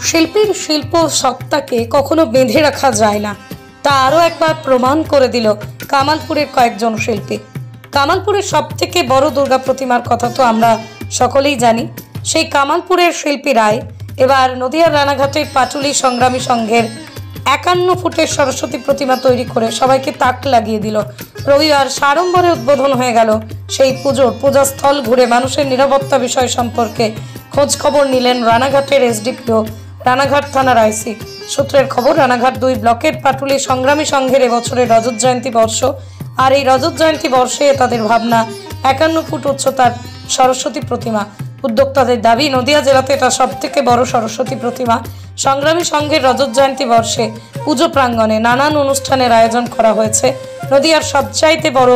শিল্পীর শিল্প সত্তাকে কখনো বেঁধে রাখা যায় না, তা আরও একবার প্রমাণ করে দিল কামালপুরের কয়েকজন শিল্পী। কামালপুরের সবথেকে বড় দুর্গা প্রতিমার কথা তো আমরা সকলেই জানি। সেই কামালপুরের শিল্পীরাই এবার নদিয়ার রানাঘাটের পাটুলি সংগ্রামী সংঘের 51 ফুটের সরস্বতী প্রতিমা তৈরি করে সবাইকে তাক লাগিয়ে দিল। রবিবার সাড়ম্বরে উদ্বোধন হয়ে গেল সেই পূজাস্থল ঘুরে মানুষের নিরাপত্তা বিষয় সম্পর্কে খোঁজ খবর নিলেন রানাঘাটের এসডিপিও, রানাঘাট থানার আইসি। সূত্রের খবর, রানাঘাট 2 ব্লকের পাটুলি সংগ্রামী সংঘের এবছরের রজত জয়ন্তী বর্ষ। আর এই রজত জয়ন্তী বর্ষে তাদের ভাবনা 51 ফুট উচ্চতার সরস্বতী প্রতিমা। উদ্যোক্তাদের দাবি, নদিয়া জেলাতে এটা সবথেকে বড় সরস্বতী প্রতিমা। সংগ্রামী সংঘের রজত জয়ন্তী বর্ষে পুজো প্রাঙ্গণে নানান অনুষ্ঠানের আয়োজন করা হয়েছে। নদিয়ার সবচাইতে বড়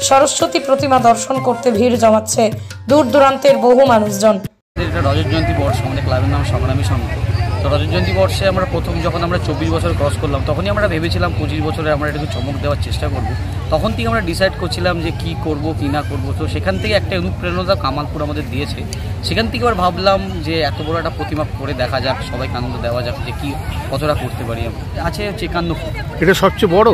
সরস্বতী প্রতিমা দর্শন করতে ভিড় জমাচ্ছে দূর দূরান্তের বহু মানুষজন। এটা রজত জয়ন্তী বর্ষ, আমাদের ক্লাবের নাম সংগ্রামী সংঘ। তো রজত জয়ন্তী বর্ষে আমরা যখন আমরা 24 বছর ক্রস করলাম, তখনই আমরা ভেবেছিলাম 25 বছরে আমরা এটাকে চমক দেওয়ার চেষ্টা করব। তখন থেকে আমরা ডিসাইড করছিলাম যে কি করব কি না করব। তো সেখান থেকে একটা অনুপ্রেরণা কামালপুর আমাদের দিয়েছে। সেখান থেকে আবার ভাবলাম যে এত বড় একটা প্রতিমা করে দেখা যাক, সবাইকে আনন্দ দেওয়া যাক যে কি কতটা করতে পারি। আছে 51 ফুট। এটা সবচেয়ে বড়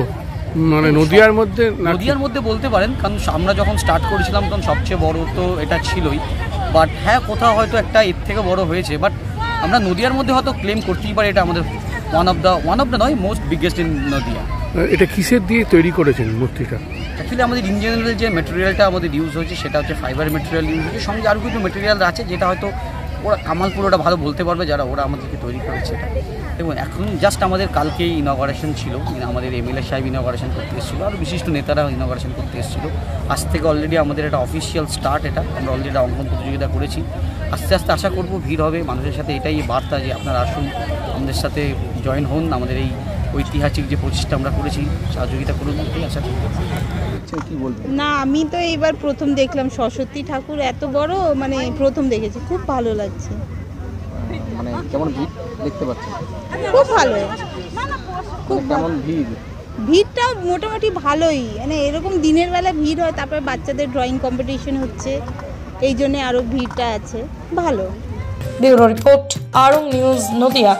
মানে নদিয়ার মধ্যে বলতে পারেন, কারণ আমরা যখন স্টার্ট করেছিলাম তখন সবচেয়ে বড় তো এটা ছিলই। বাট হ্যাঁ, কোথাও হয়তো একটা এর থেকে বড় হয়েছে, বাট আমরা নদিয়ার মধ্যে হয়তো ক্লেম করতেই পারি এটা আমাদের ওয়ান অফ দ্য নয় মোস্ট বিগেস্ট ইন নদিয়া। এটা কিসের দিয়ে তৈরি করেছেন মূর্তিটা? অ্যাকচুয়ালি আমাদের ইন জেনারেল যে মেটেরিয়ালটা আমাদের ইউজ হয়েছে সেটা হচ্ছে ফাইবার মেটেরিয়াল ইউজ হয়েছে। সঙ্গে আরও কিছু মেটেরিয়াল আছে যেটা হয়তো ওরা কামালপুর ওরা ভালো বলতে পারবে, যারা ওরা আমাদেরকে তৈরি করেছে। এবং এখন জাস্ট আমাদের কালকেই ইনগরেশন ছিল, আমাদের এমএলএ সাহেব ইনগরেশন করতে এসেছিলো, আর বিশিষ্ট নেতারা ইনগরেশন করতে এসেছিলো। আজ থেকে অলরেডি আমাদের একটা অফিসিয়াল স্টার্ট। এটা আমরা অলরেডি অঙ্কন প্রতিযোগিতা করেছি। আস্তে আস্তে আশা করব ভিড় হবে মানুষের সাথে। এটাই বার্তা যে আপনারা আসুন, আমাদের সাথে জয়েন হন, আমাদের এই ঐতিহাসিক যে প্রচেষ্টা আমরা করেছি সহযোগিতা করুন, এটাই আশা করি। কি বলবেন? না, আমি তো এইবার প্রথম দেখলাম সরস্বতী ঠাকুর এত বড়, মানে প্রথম দেখেছি, খুব ভালো লাগছে। মানে কেমন ভিড় দেখতে পাচ্ছেন? খুব ভালো। খুব কেমন ভিড়? ভিড়টা মোটামুটি ভালোই, মানে এরকম দিনের বেলা ভিড় হয়। তারপরে বাচ্চাদের ড্রয়িং কম্পিটিশন হচ্ছে, এই জন্য আরও ভিড়টা আছে, ভালো। ব্যুরো রিপোর্ট, আরং নিউজ, নদিয়া।